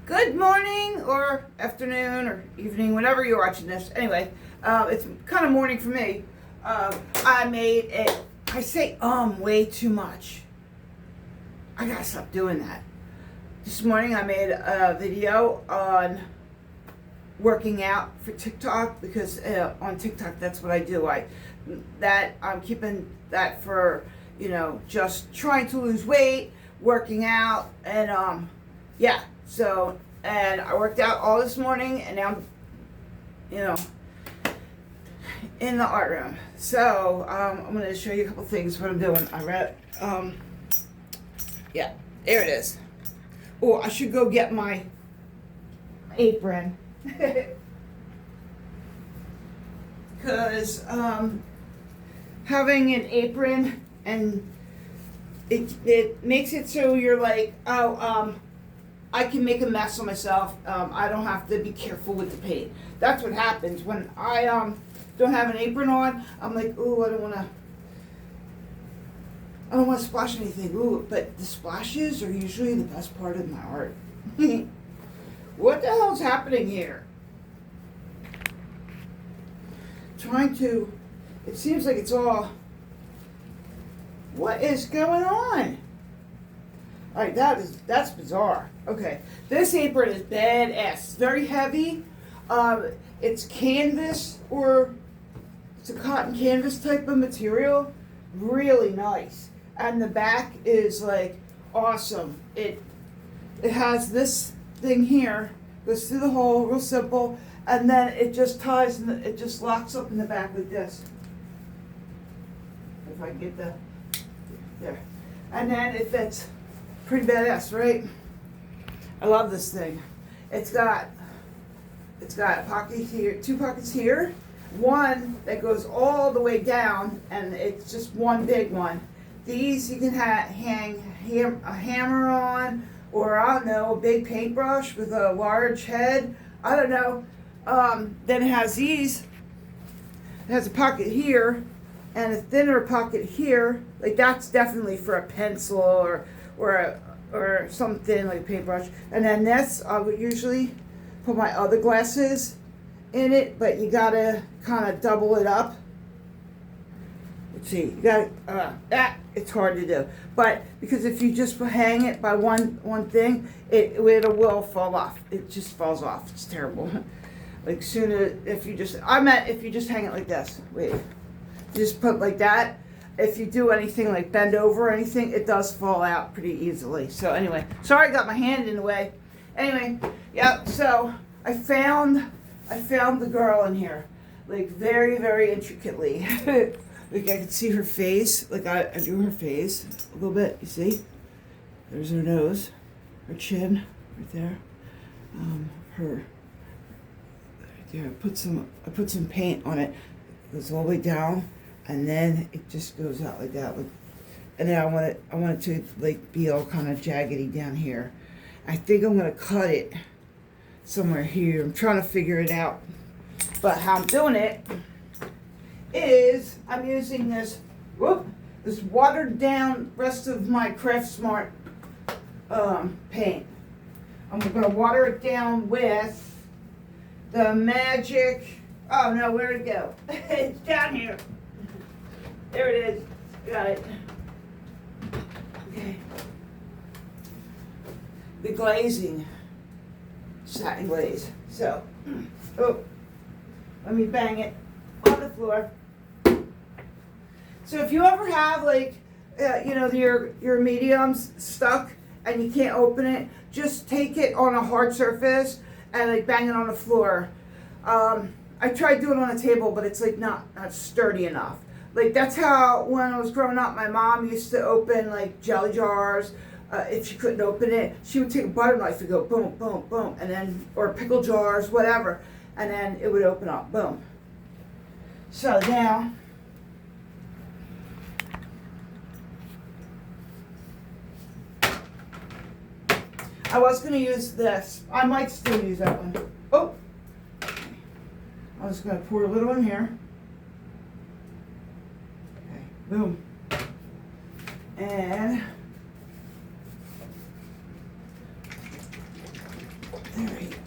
Good morning or afternoon or evening, whenever you're watching this. Anyway, it's kind of morning for me. I made it. I say way too much. I gotta stop doing that. This morning I made a video on working out for TikTok because on TikTok that's what I do. I'm keeping that for just trying to lose weight, working out, and yeah. So, and I worked out all this morning, and now I'm, in the art room. So, I'm going to show you a couple things, what I'm doing. I read, yeah, there it is. Oh, I should go get my apron. Because, having an apron, and it makes it so you're like, I can make a mess of myself. I don't have to be careful with the paint. That's what happens when I don't have an apron on. I'm like, oh, I don't want to splash anything. Ooh, but the splashes are usually the best part of my art. What the hell's happening here? It seems like it's all. What is going on? All right, that's bizarre. Okay, this apron is badass. It's very heavy. It's canvas, or it's a cotton canvas type of material. Really nice. And the back is like awesome. It has this thing here, goes through the hole, real simple, and then it just ties and it just locks up in the back like this. If I can get there, and then it fits. Pretty badass, right? I love this thing. It's got a pocket here, two pockets here, one that goes all the way down, and it's just one big one. These you can hang a hammer on, or I don't know, a big paintbrush with a large head. I don't know. Then it has these. It has a pocket here and a thinner pocket here. Like that's definitely for a pencil or something like a paintbrush. And then this, I would usually put my other glasses in it, but you gotta kind of double it up. Let's see, you gotta, that, it's hard to do. But, because if you just hang it by one thing, it will fall off. It just falls off. It's terrible. Like if you just hang it like this. Wait. You just put like that. If you do anything like bend over or anything, it does fall out pretty easily. So anyway, sorry I got my hand in the way. Anyway, yeah, so I found the girl in here, like very, very intricately. Like I could see her face, like I drew her face a little bit, you see? There's her nose, her chin, right there. Her, right there, I put some paint on it. It goes all the way down. And then it just goes out like that. And then I want it to like be all kind of jaggedy down here. I think I'm gonna cut it somewhere here. I'm trying to figure it out. But how I'm doing it is I'm using this watered down rest of my Craft Smart paint. I'm gonna water it down with the Magic. Oh no, where'd it go? It's down here. There it is. Got it. Okay. The glazing. Satin glaze. So, let me bang it on the floor. So if you ever have like, your mediums stuck and you can't open it, just take it on a hard surface and like bang it on the floor. I tried doing it on a table, but it's like not sturdy enough. Like that's how when I was growing up, my mom used to open like jelly jars. If she couldn't open it, she would take a butter knife and go boom, boom, boom, and then, or pickle jars, whatever, and then it would open up, boom. So now, I was gonna use this. I might still use that one. Oh, I was gonna pour a little in here. Boom. And Alright.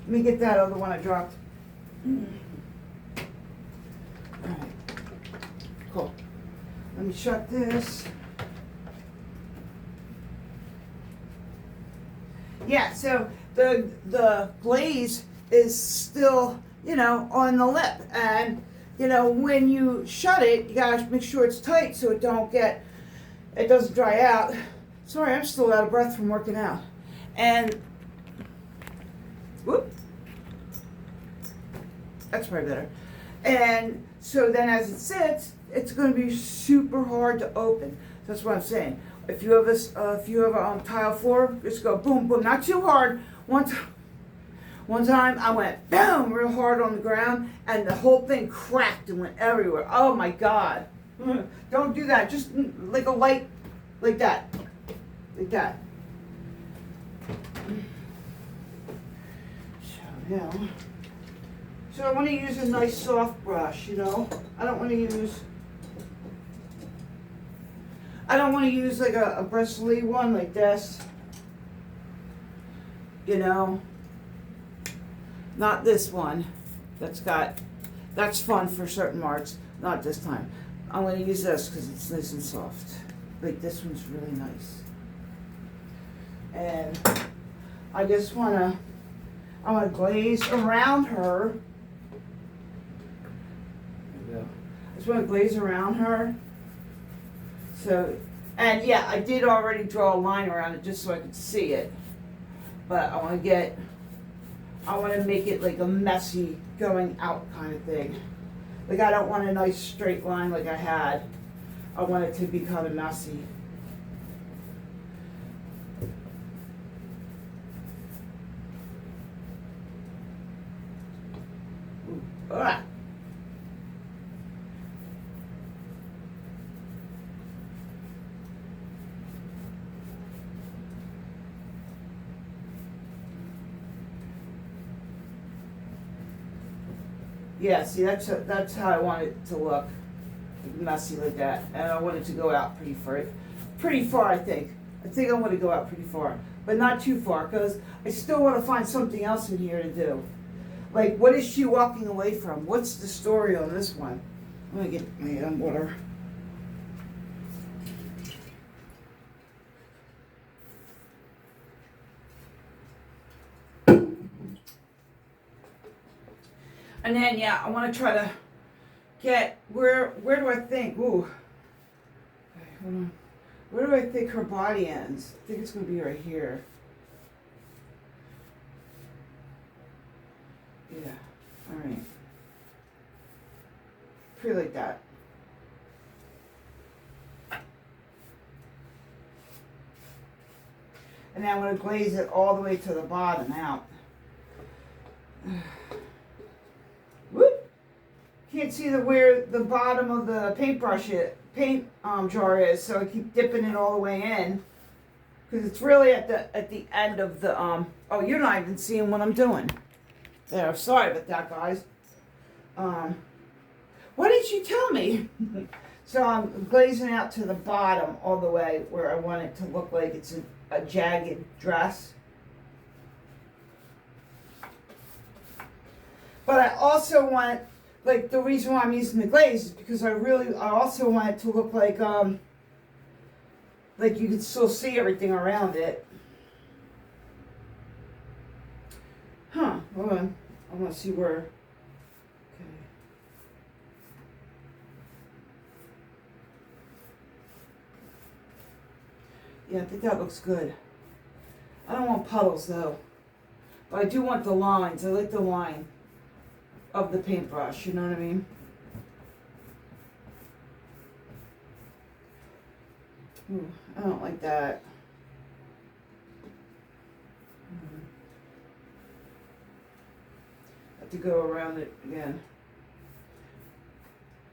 Let me get that other one I dropped. Alright. Cool. Let me shut this. Yeah, so the glaze is still, on the lip. And, when you shut it, you gotta make sure it's tight so it doesn't dry out. Sorry, I'm still out of breath from working out. And, whoop. That's probably better. And so then as it sits, it's going to be super hard to open. That's what I'm saying. If you have a tile floor, just go boom, boom, not too hard. One time I went boom real hard on the ground, and the whole thing cracked and went everywhere. Oh my God! Don't do that. Just like a light, like that, like that. So now. So I want to use a nice soft brush, I don't want to use like a bristly one like this. Not this one. That's fun for certain marks. Not this time. I'm going to use this because it's nice and soft. Like this one's really nice. And I want to glaze around her. I just want to glaze around her. So, and yeah, I did already draw a line around it just so I could see it. But I want to make it like a messy going out kind of thing. Like I don't want a nice straight line like I had. I want it to be kind of messy. Ooh, ah. Yeah, see, that's how I want it to look, messy like that, and I want it to go out pretty far. I think I want to go out pretty far, but not too far, because I still want to find something else in here to do. Like, what is she walking away from? What's the story on this one? Let me get my water. And then, yeah, I want to try to get, where do I think, ooh, okay, hold on. Where do I think her body ends? I think it's going to be right here. Yeah, all right. Pretty like that. And then I'm going to glaze it all the way to the bottom out. Can't see where the bottom of the paint jar is, so I keep dipping it all the way in, because it's really at the end of the oh, you're not even seeing what I'm doing there. Sorry about that, guys. Why didn't you tell me? So I'm glazing out to the bottom all the way where I want it to look like it's a jagged dress. But I also want, like, the reason why I'm using the glaze is because I also want it to look like you can still see everything around it. Huh, hold on. I want to see where, okay. Yeah, I think that looks good. I don't want puddles though, but I do want the lines. I like the line of the paintbrush, you know what I mean? Ooh, I don't like that. Have to go around it again.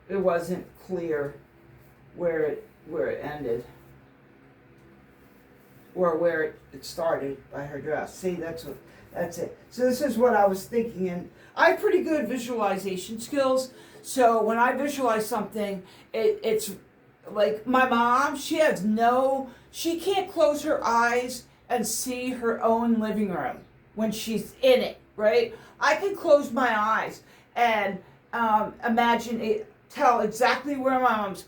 It wasn't clear where it ended, or where it started by her dress. See, that's it. So this is what I was thinking, and I have pretty good visualization skills. So when I visualize something, it's like my mom. She can't close her eyes and see her own living room when she's in it, right? I can close my eyes and imagine it, tell exactly where my mom's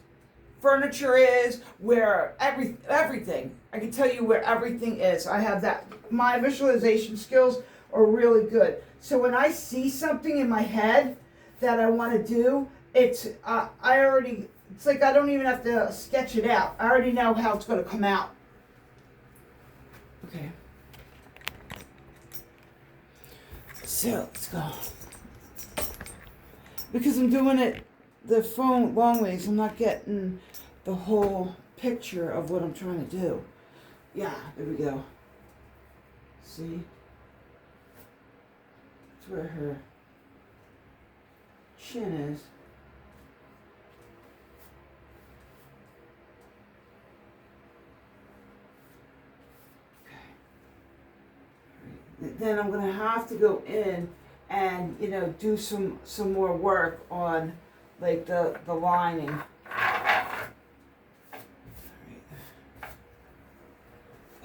furniture is, where everything. I can tell you where everything is. I have that. My visualization skills are really good. So when I see something in my head that I want to do, it's it's like I don't even have to sketch it out. I already know how it's going to come out. Okay. So let's go. Because I'm doing it the phone long ways, I'm not getting the whole picture of what I'm trying to do. Yeah, there we go. See? That's where her chin is. Okay. Then I'm gonna have to go in and do some more work on like the lining.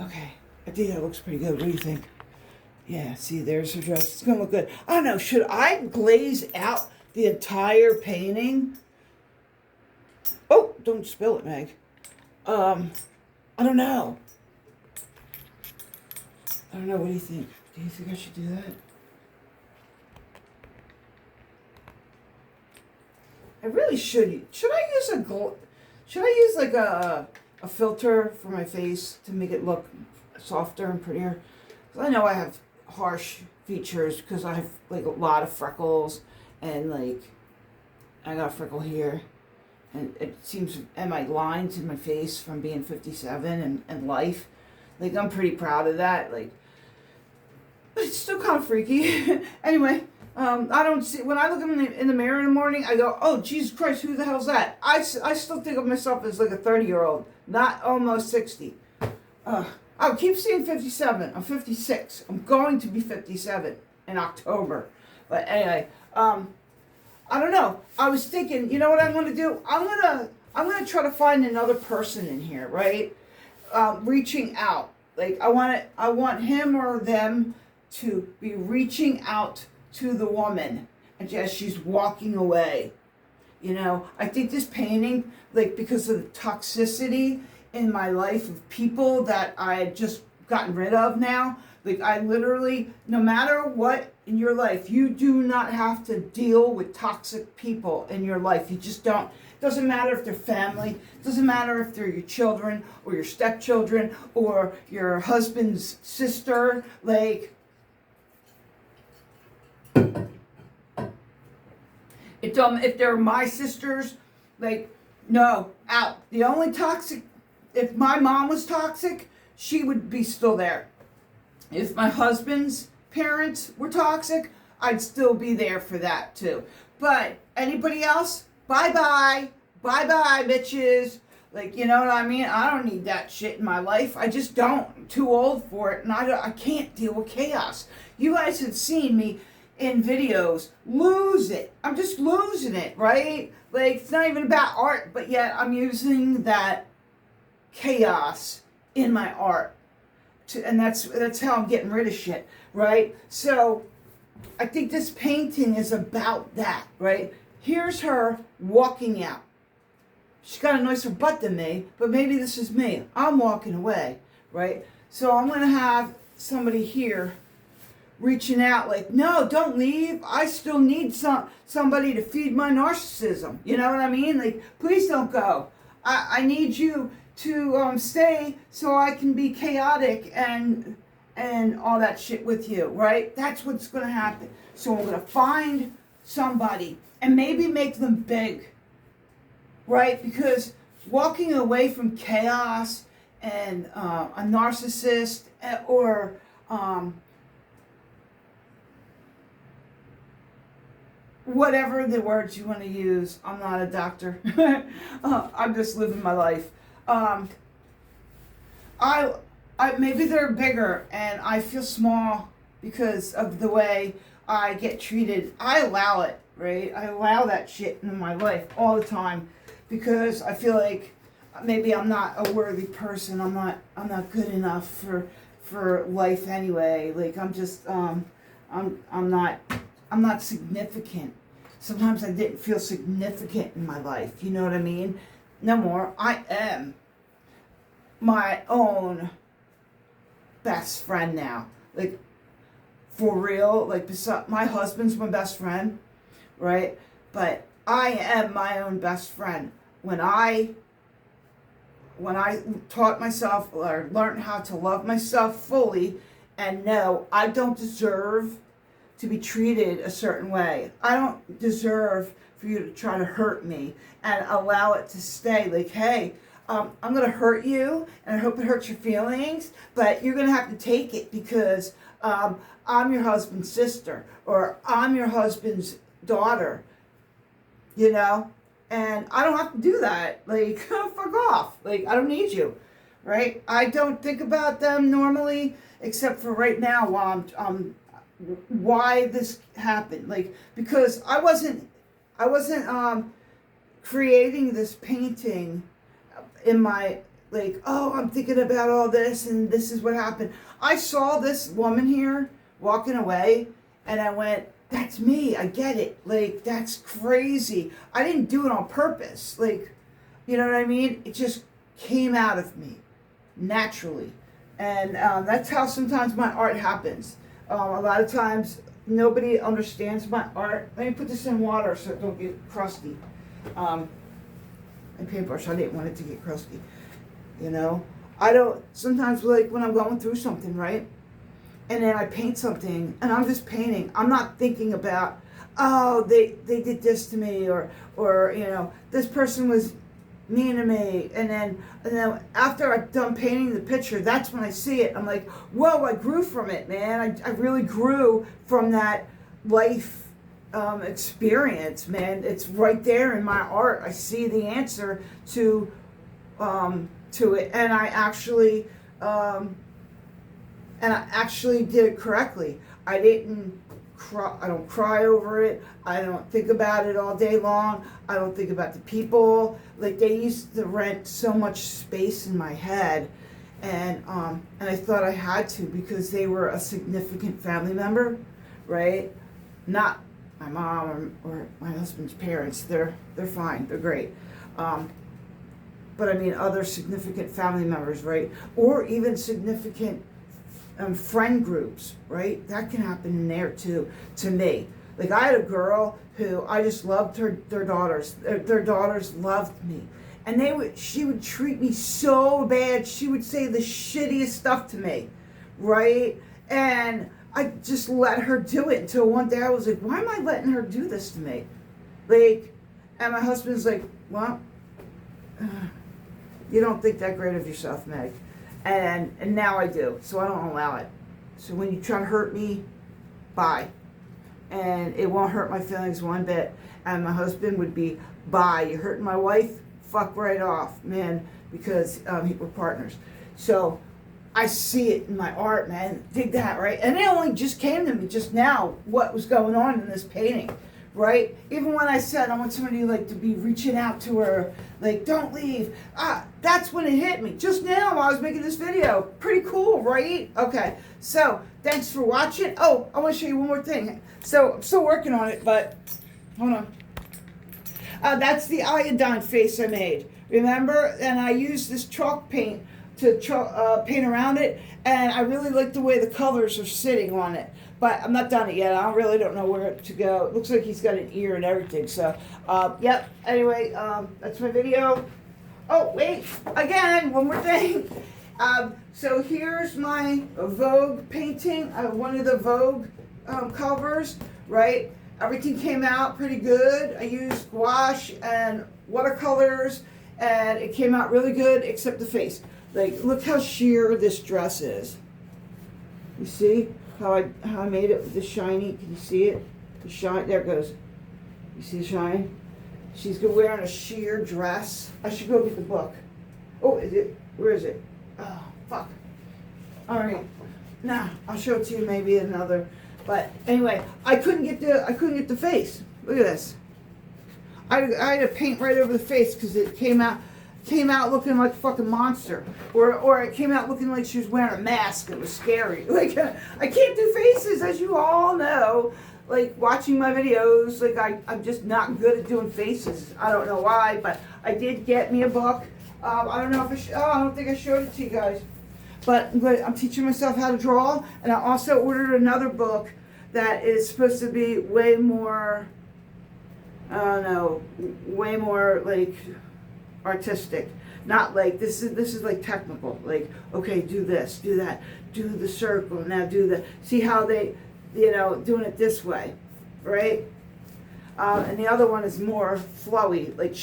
Okay, I think that looks pretty good. What do you think? Yeah, see, there's her dress. It's gonna look good. I don't know, should I glaze out the entire painting? Oh, don't spill it, Meg. I don't know. What do you think? Do you think I should do that? I really should. Should I use like a filter for my face to make it look softer and prettier? 'Cause I know I have harsh features because I have like a lot of freckles and like I got a freckle here, and it seems, and my lines in my face from being 57 and life. Like I'm pretty proud of that. Like, but it's still kind of freaky. Anyway. I don't see, when I look in the mirror in the morning, I go, oh, Jesus Christ, who the hell's that? I still think of myself as like a 30-year-old, not almost 60. I keep seeing 57. I'm 56. I'm going to be 57 in October. But anyway, I don't know. I was thinking, you know what I'm going to do? I'm going to try to find another person in here, right? Reaching out. Like I want him or them to be reaching out to the woman and as she's walking away. I think this painting, like because of the toxicity in my life of people that I had just gotten rid of now, like I literally, no matter what in your life, you do not have to deal with toxic people in your life. You just don't. It doesn't matter if they're family, it doesn't matter if they're your children or your stepchildren or your husband's sister, like if they're my sisters, like, no, out. The only toxic, if my mom was toxic, she would be still there. If my husband's parents were toxic, I'd still be there for that too. But anybody else, bye-bye. Bye-bye, bitches. Like, you know what I mean? I don't need that shit in my life. I just don't. I'm too old for it, and I can't deal with chaos. You guys have seen me in videos lose it. I'm just losing it, right? Like, it's not even about art, but yet I'm using that chaos in my art and that's how I'm getting rid of shit, right? So I think this painting is about that, right? Here's her walking out. She's got a nicer butt than me, but maybe this is me. I'm walking away, right? So I'm going to have somebody here reaching out like, no, don't leave. I still need somebody to feed my narcissism. You know what I mean? Like, please don't go. I need you to stay so I can be chaotic and all that shit with you, right? That's what's going to happen. So I'm going to find somebody and maybe make them big, right? Because walking away from chaos and a narcissist or whatever the words you want to use. I'm not a doctor. I'm just living my life. I maybe they're bigger and I feel small because of the way I get treated. I allow it, right? I allow that shit in my life all the time because I feel like maybe I'm not a worthy person. I'm not good enough for life anyway. Like I'm just I'm not significant. Sometimes I didn't feel significant in my life. You know what I mean? No more. I am my own best friend now. Like for real. Like my husband's my best friend, right? But I am my own best friend. When I taught myself or learned how to love myself fully and know I don't deserve to be treated a certain way. I don't deserve for you to try to hurt me and allow it to stay. Like, hey, I'm going to hurt you and I hope it hurts your feelings, but you're going to have to take it because I'm your husband's sister or I'm your husband's daughter, you know? And I don't have to do that. Like, fuck off. Like, I don't need you, right? I don't think about them normally, except for right now while I'm why this happened. Like, because I wasn't creating this painting in my, like, oh, I'm thinking about all this and this is what happened. I saw this woman here walking away and I went, that's me. I get it. Like, that's crazy. I didn't do it on purpose. Like, you know what I mean? It just came out of me naturally. And that's how sometimes my art happens. A lot of times nobody understands my art. Let me put this in water so it don't get crusty. And paintbrush, I didn't want it to get crusty. You know? I don't, sometimes like when I'm going through something, right? And then I paint something, and I'm just painting. I'm not thinking about, oh, they did this to me, or you know, this person was mean to me. And then after I'm done painting the picture, that's when I see it. I'm like, whoa, I grew from it, man. I really grew from that life experience, man. It's right there in my art. I see the answer to it, and I actually did it correctly. I didn't cry. I don't cry over it. I don't think about it all day long. I don't think about the people. Like, they used to rent so much space in my head, and I thought I had to because they were a significant family member, right? Not my mom or my husband's parents. They're fine. They're great. But I mean other significant family members, right? Or even significant friend groups, right? That can happen in there too, to me. Like, I had a girl who I just loved their daughters. Their daughters loved me. And she would treat me so bad. She would say the shittiest stuff to me, right? And I just let her do it until one day I was like, why am I letting her do this to me? Like, and my husband's like, well, you don't think that great of yourself, Meg. And now I do, so I don't allow it. So when you try to hurt me, bye. And it won't hurt my feelings one bit. And my husband would be, bye. You're hurting my wife? Fuck right off, man, because we're partners. So I see it in my art, man. Dig that, right? And it only just came to me just now what was going on in this painting, right? Even when I said I want somebody like to be reaching out to her, like, don't leave. That's when it hit me. Just now while I was making this video. Pretty cool, right? Okay, so thanks for watching. Oh, I want to show you one more thing. So I'm still working on it, but hold on. That's the iodine face I made. Remember? And I used this chalk paint to paint around it, and I really like the way the colors are sitting on it. But I'm not done it yet. I really don't know where to go. It looks like he's got an ear and everything. So, yep. Anyway, that's my video. Oh, wait. Again, one more thing. So here's my Vogue painting, one of the Vogue covers, right? Everything came out pretty good. I used gouache and watercolors, and it came out really good, except the face. Like, look how sheer this dress is. You see how I made it with the shiny? Can you see it? The shine. There it goes. You see the shine? She's wearing a sheer dress. I should go get the book. Oh, is it? Where is it? Oh, fuck. All right. Nah, I'll show it to you maybe another. But anyway, I couldn't get the face. Look at this. I had to paint right over the face because it came out. came out looking like a fucking monster, or it came out looking like she was wearing a mask. It was scary. Like I can't do faces, as you all know. Like watching my videos, like I'm just not good at doing faces. I don't know why, but I did get me a book. I don't know if I don't think I showed it to you guys, but I'm teaching myself how to draw, and I also ordered another book that is supposed to be way more, I don't know, way more like artistic. Not like this is like technical. Like, okay, do this, do that, do the circle, now do the, see how they, you know, doing it this way, right? And the other one is more flowy, like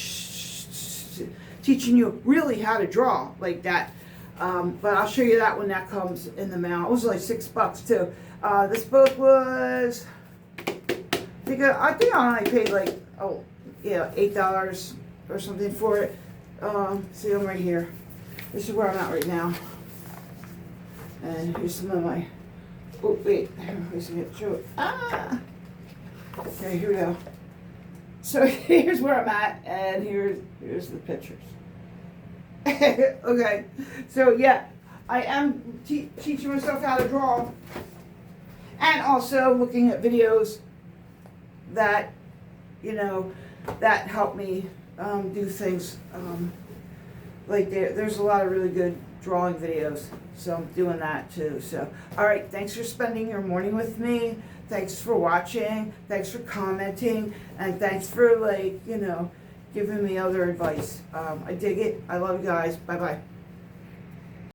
teaching you really how to draw like that. But I'll show you that when that comes in the mail. It was like $6 too. This book was, I think I only paid like, $8 or something for it. See, I'm right here. This is where I'm at right now. And here's some of my, oh wait, let me show it. Okay, here we go. So here's where I'm at, and here's the pictures. Okay, so yeah, I am teaching myself how to draw, and also looking at videos that, you know, that help me do things. Like there's a lot of really good drawing videos, so I'm doing that too. So, all right, thanks for spending your morning with me. Thanks for watching. Thanks for commenting, and thanks for, like, you know, giving me other advice. I dig it. I love you guys. Bye bye.